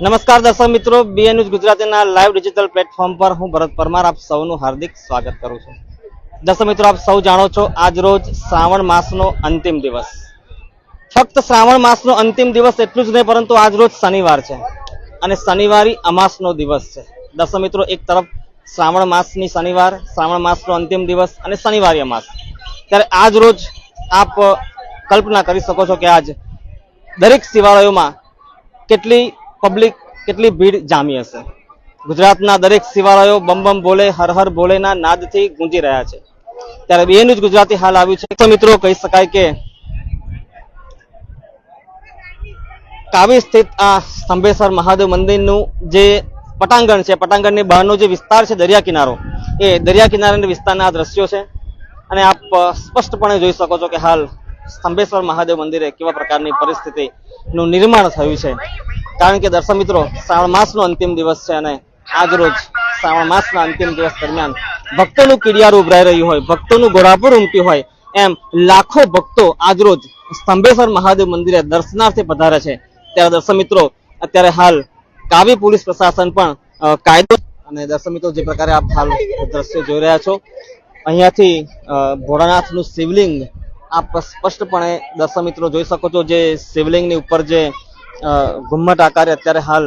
નમસ્કાર દર્શક મિત્રો, બીએ ન્યૂઝ ગુજરાતીના લાઈવ ડિજિટલ પ્લેટફોર્મ પર હું ભરત પરમાર આપ સૌનું હાર્દિક સ્વાગત કરું છું. દર્શક મિત્રો, આપ સૌ જાણો છો આજ રોજ શ્રાવણ માસનો અંતિમ દિવસ. ફક્ત શ્રાવણ માસનો અંતિમ દિવસ એટલું જ નહીં, પરંતુ આજ રોજ શનિવાર છે અને શનિવારી અમાસનો દિવસ છે. દર્શક મિત્રો, એક તરફ શ્રાવણ માસની શનિવાર, શ્રાવણ માસનો અંતિમ દિવસ અને શનિવારી અમાસ, ત્યારે આજ રોજ આપ કલ્પના કરી શકો છો કે આજ દરેક શિવાલયોમાં કેટલી પબ્લિક, કેટલી ભીડ જામી હશે. ગુજરાતના દરેક શિવાલયો બમ બમ બોલે, હર હર બોલેના નાદથી ગુંજી રહ્યા છે. ત્યારે બીએ ન્યૂઝ ગુજરાતી હાલ આવ્યું છે. તો મિત્રો, કહી શકાય કે કાવી સ્થિત આ સ્તંભેશ્વર મહાદેવ મંદિરનું જે પટાંગણ છે, પટાંગણની બહારનો જે વિસ્તાર છે દરિયા કિનારો, એ દરિયા કિનારાના વિસ્તારના આ દ્રશ્યો છે. અને આપ સ્પષ્ટપણે જોઈ શકો છો કે હાલ સ્તંભેશ્વર મહાદેવ મંદિરે કેવા પ્રકારની પરિસ્થિતિનું નિર્માણ થયું છે. કારણ કે દર્શક મિત્રો, શ્રાવણ માસનો અંતિમ દિવસ છે અને આજ રોજ શ્રાવણ માસના અંતિમ દિવસ દરમિયાન ભક્તોનું કીડિયારું ઉભરાઈ રહ્યું હોય, ભક્તોનું ઘોડાપુર ઉમટ્યું હોય, એમ લાખો ભક્તો આજ રોજ સ્તંભેશ્વર મહાદેવ મંદિરે દર્શનાર્થે પધારે છે. ત્યારે દર્શક મિત્રો, અત્યારે હાલ કાવી પોલીસ પ્રશાસન પણ કાયદો, અને દર્શક મિત્રો જે પ્રકારે આપ હાલ દ્રશ્યો જોઈ રહ્યા છો, અહીંયાથી ભોળાનાથનું શિવલિંગ આપ સ્પષ્ટપણે દર્શક મિત્રો જોઈ શકો છો. જે શિવલિંગની ઉપર જે ઘુમ્મટ આકારે અત્યારે હાલ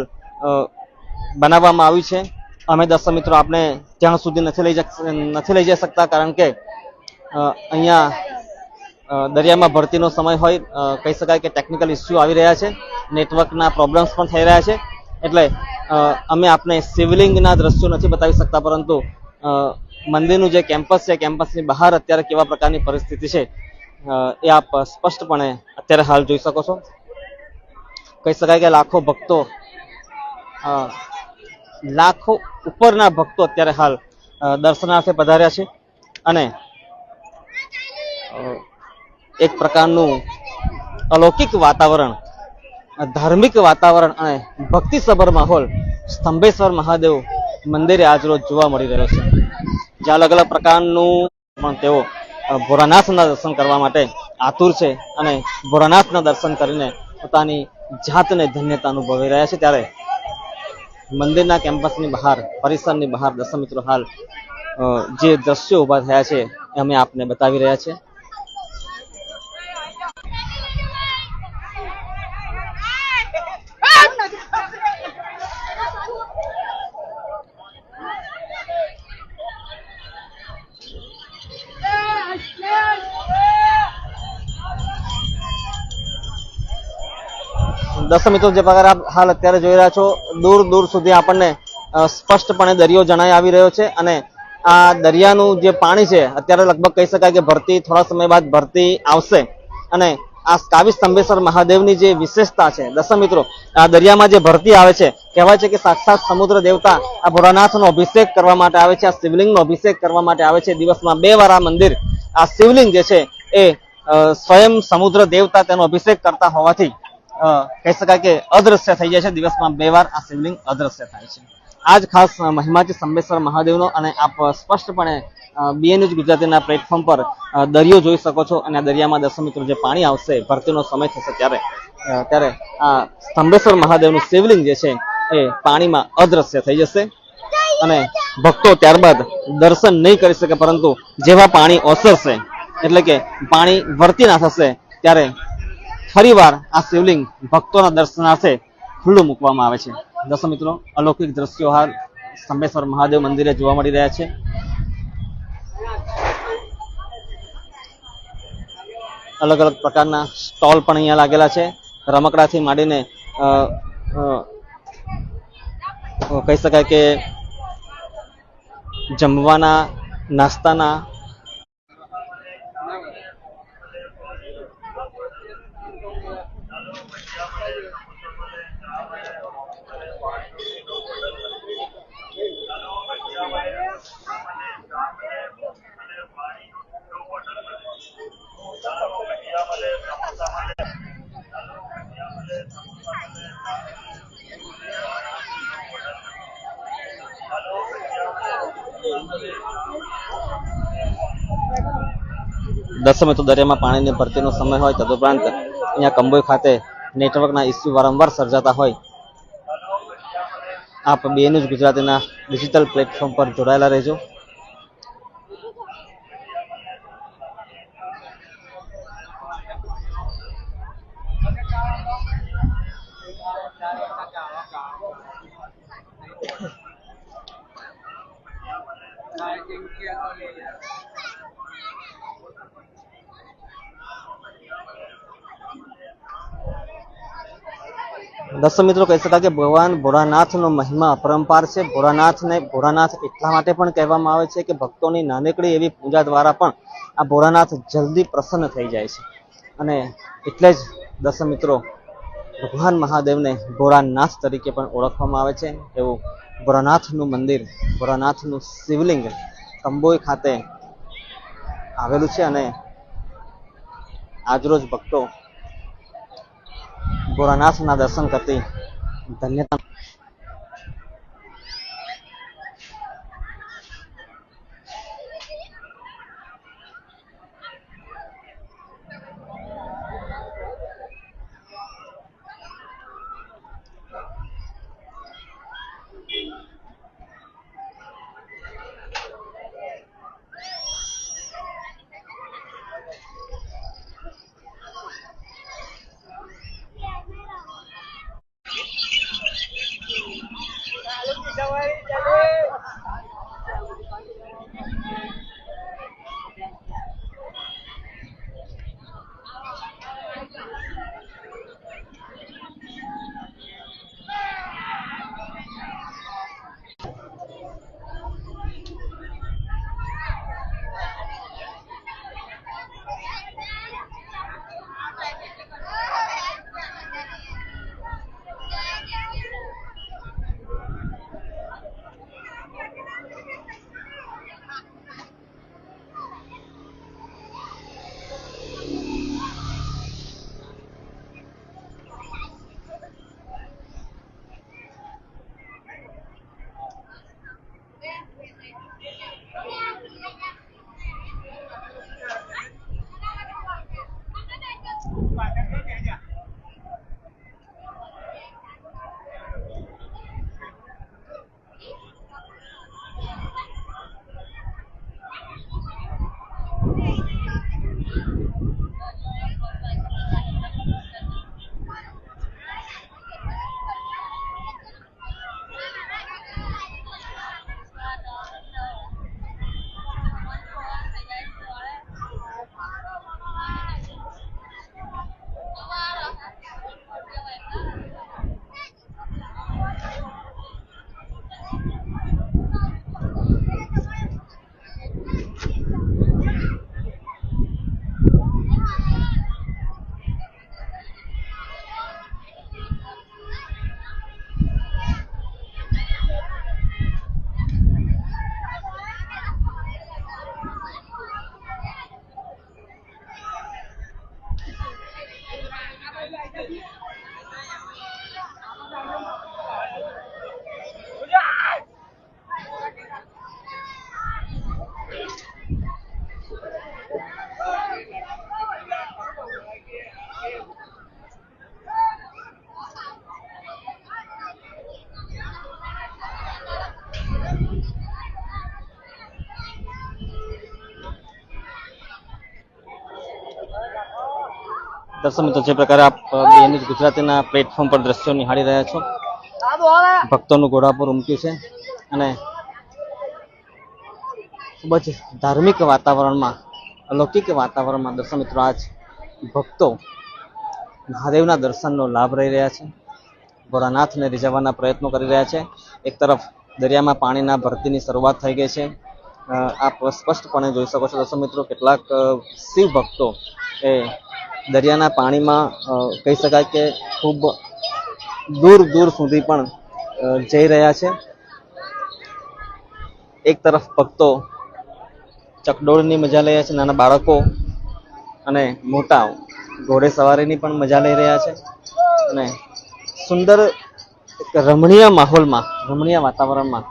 બનાવવામાં આવ્યું છે. અમે દર્શક મિત્રો આપણે ત્યાં સુધી નથી લઈ જઈ શકતા, કારણ કે અહીંયા દરિયામાં ભરતીનો સમય હોય, કહી શકાય કે ટેકનિકલ ઇસ્યુ આવી રહ્યા છે, નેટવર્કના પ્રોબ્લેમ્સ પણ થઈ રહ્યા છે. એટલે અમે આપને શિવલિંગના દ્રશ્યો નથી બતાવી શકતા, પરંતુ મંદિરનું જે કેમ્પસ છે, કેમ્પસની બહાર અત્યારે કેવા પ્રકારની પરિસ્થિતિ છે એ આપ સ્પષ્ટપણે અત્યારે હાલ જોઈ શકો છો. કહી શકાય કે લાખો ભક્તો, લાખો ઉપરના ભક્તો અત્યારે હાલ દર્શનાર્થે પધાર્યા છે. અને એક પ્રકારનું અલૌકિક વાતાવરણ, ધાર્મિક વાતાવરણ અને ભક્તિસભર માહોલ સ્તંભેશ્વર મહાદેવ મંદિરે આજ રોજ જોવા મળી રહ્યો છે. જ્યાં અલગ અલગ પ્રકારનું પણ તેઓ ભોળાનાથના દર્શન કરવા માટે આતુર છે અને ભોળાનાથના દર્શન કરીને પોતાની જાતને ધન્યતા અનુભવી રહ્યા છે. ત્યારે મંદિરના કેમ્પસની બહાર, પરિસરની બહાર દર્શક મિત્રો હાલ જે દ્રશ્યો ઊભા થયા છે એ અમે આપને બતાવી રહ્યા છે. દર્શક મિત્રો, જે પ્રકારે આપ હાલ અત્યારે જોઈ રહ્યા છો, દૂર દૂર સુધી આપણને સ્પષ્ટપણે દરિયો જણાઈ આવી રહ્યો છે. અને આ દરિયાનું જે પાણી છે, અત્યારે લગભગ કહી શકાય કે ભરતી થોડા સમય બાદ ભરતી આવશે. અને આ કાવી સ્તંભેશ્વર મહાદેવની જે વિશેષતા છે દર્શક મિત્રો, આ દરિયામાં જે ભરતી આવે છે, કહેવાય છે કે સાક્ષાત સમુદ્ર દેવતા આ ભોળાનાથનો અભિષેક કરવા માટે આવે છે, આ શિવલિંગનો અભિષેક કરવા માટે આવે છે. દિવસમાં 2 વાર આ મંદિર, આ શિવલિંગ જે છે એ સ્વયં સમુદ્ર દેવતા તેનો અભિષેક કરતા હોવાથી કહી શકાય કે અદ્રશ્ય થઈ જાય છે. દિવસમાં 2 વાર આ શિવલિંગ અદ્રશ્ય થાય છે. આજ ખાસ મહિમા છે સ્તંભેશ્વર મહાદેવનો. અને આપ સ્પષ્ટપણે બીએ ન્યૂઝ ગુજરાતીના પ્લેટફોર્મ પર દરિયો જોઈ શકો છો. અને આ દરિયામાં દર્શક મિત્રો જે પાણી આવશે, ભરતીનો સમય થશે, ત્યારે આ સ્તંભેશ્વર મહાદેવનું શિવલિંગ જે છે એ પાણીમાં અદ્રશ્ય થઈ જશે. અને ભક્તો ત્યારબાદ દર્શન નહીં કરી શકે, પરંતુ જેવા પાણી ઓસરશે, એટલે કે પાણી ભરતી ના થશે, ત્યારે ફરીવાર આ શિવલિંગ ભક્તોના દર્શનાર્થે ખુલ્લું મૂકવામાં આવે છે. દર્શક મિત્રો, અલૌકિક દ્રશ્યો હાલ સ્તંભેશ્વર મહાદેવ મંદિરે જોવા મળી રહ્યા છે. અલગ અલગ પ્રકારના સ્ટોલ પણ અહીંયા લાગેલા છે. રમકડાથી માંડીને કહી શકાય કે જમવાના, નાસ્તાના, દર્શક મિત્રો, દરિયામાં પાણીની ભરતીનો સમય હોય, તદુપરાંત અહીંયા કંબોઈ ખાતે નેટવર્કના ઇસ્યુ વારંવાર સર્જાતા હોય, આપ BA ન્યૂઝ ગુજરાતીના ડિજિટલ પ્લેટફોર્મ પર જોડાયેલા રહેજો. દર્શક મિત્રો, કહી શકાય કે ભગવાન ભોળાનાથનો મહિમા અપરંપાર છે. ભોળાનાથ એટલા માટે પણ કહેવામાં આવે છે કે ભક્તોની નાનકડી એવી પૂજા દ્વારા પણ આ ભોળાનાથ જલ્દી પ્રસન્ન થઈ જાય છે. અને એટલે જ દર્શક મિત્રો, ભગવાન મહાદેવને ભોળાનાથ તરીકે પણ ઓળખવામાં આવે છે. એવું ભોળાનાથનું મંદિર, ભોળાનાથનું શિવલિંગ કંબોઈ ખાતે આવેલું છે. અને આજરોજ ભક્તો ભોળાનાથના દર્શન કરતી ધન્યતા. દર્શક મિત્રો, જે પ્રકારે આપ BA ન્યૂઝ ગુજરાતીના પ્લેટફોર્મ પર દ્રશ્યો નિહાળી રહ્યા છો, ભક્તોનું ઘોડાપુર ઉમટ્યું છે. અને ખૂબ જ ધાર્મિક વાતાવરણમાં, અલૌકિક વાતાવરણમાં દર્શક મિત્રો આજ ભક્તો મહાદેવના દર્શનનો લાભ લઈ રહ્યા છે. ભોળાનાથને રીઝવવાના પ્રયત્નો કરી રહ્યા છે. એક તરફ દરિયામાં પાણીના ભરતીની શરૂઆત થઈ ગઈ છે. આપ સ્પષ્ટપણે જોઈ શકો છો દર્શક મિત્રો, કેટલાક શિવ ભક્તો એ દરિયાના પાણીમાં કહી શકાય કે ખૂબ દૂર દૂર સુધી પણ જઈ રહ્યા છે. એક તરફ ભક્તો ચકડોળની મજા લઈ રહ્યા છે, નાના બાળકો અને મોટા ઘોડે સવારીની પણ મજા લઈ રહ્યા છે. અને સુંદર રમણીય માહોલમાં, રમણીય વાતાવરણમાં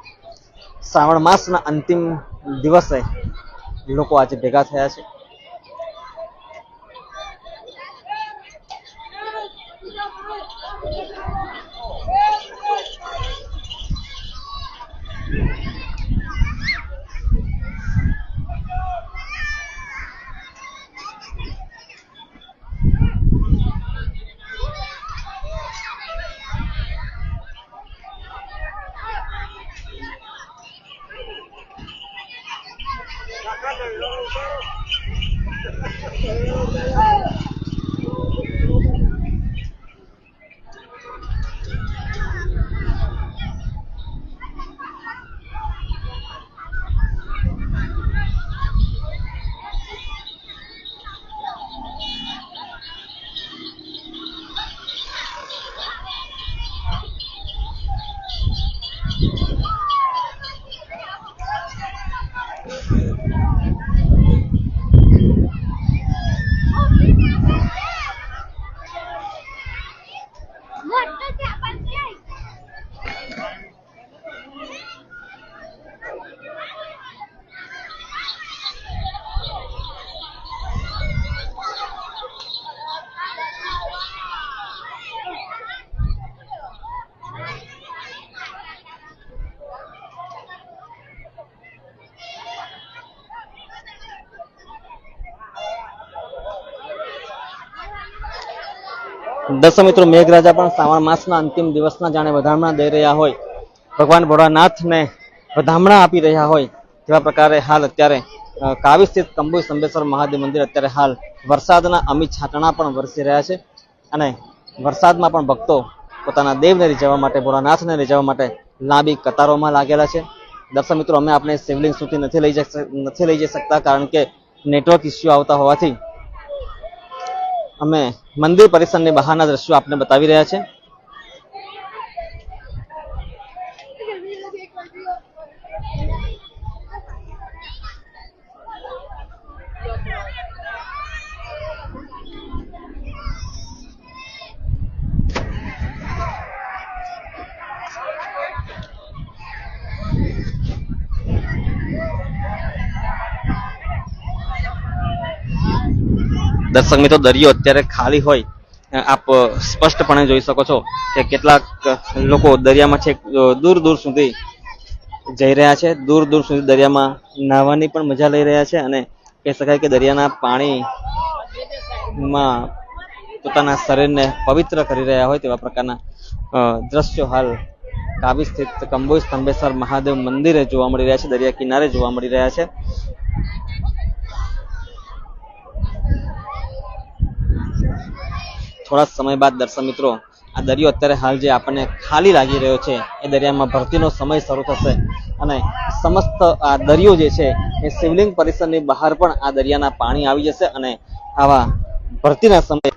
શ્રાવણ માસના અંતિમ દિવસે લોકો આજે ભેગા થયા છે. દર્શક મિત્રો, મેઘરાજા પણ શ્રાવણ માસના અંતિમ દિવસના જાણે વધામણા દઈ રહ્યા હોય, ભગવાન ભોળાનાથને વધામણા આપી રહ્યા હોય તેવા પ્રકારે હાલ અત્યારે કાવી સ્થિત કંબુ સંબેશ્વર મહાદેવ મંદિર અત્યારે હાલ વરસાદના અમી છાંટણા પણ વરસી રહ્યા છે અને વરસાદમાં પણ ભક્તો પોતાના દેવને રીઝવવા માટે, ભોળાનાથને રીઝવવા માટે લાંબી કતારોમાં લાગેલા છે. દર્શક મિત્રો, અમે આપણે શિવલિંગ સુધી નથી લઈ જઈ શકતા કારણ કે નેટવર્ક ઇસ્યુ આવતા હોવાથી અમે મંદિર પરિસરની બહારના દ્રશ્યો આપને બતાવી રહ્યા છે. દર્શક મિત્રો, દરિયો અત્યારે ખાલી હોય આપ સ્પષ્ટપણે જોઈ શકો છો કે કેટલાક લોકો દરિયામાં છેક દૂર દૂર સુધી જઈ રહ્યા છે, દૂર દૂર સુધી દરિયામાં નાહવાની પણ મજા લઈ રહ્યા છે અને કહી શકાય કે દરિયાના પાણીમાં પોતાના શરીરને પવિત્ર કરી રહ્યા હોય તેવા પ્રકારના દ્રશ્યો હાલ કાવી સ્થિત કંબુ સ્તંભેશ્વર મહાદેવ મંદિરે જોવા મળી રહ્યા છે, દરિયા કિનારે જોવા મળી રહ્યા છે. થોડા સમય બાદ દર્શક મિત્રો, આ દરિયો અત્યારે હાલ જે આપણને ખાલી લાગી રહ્યો છે એ દરિયામાં ભરતીનો સમય શરૂ થશે અને સમસ્ત આ દરિયો જે છે એ શિવલિંગ પરિસરની બહાર પણ આ દરિયાના પાણી આવી જશે અને આવા ભરતીના સમયે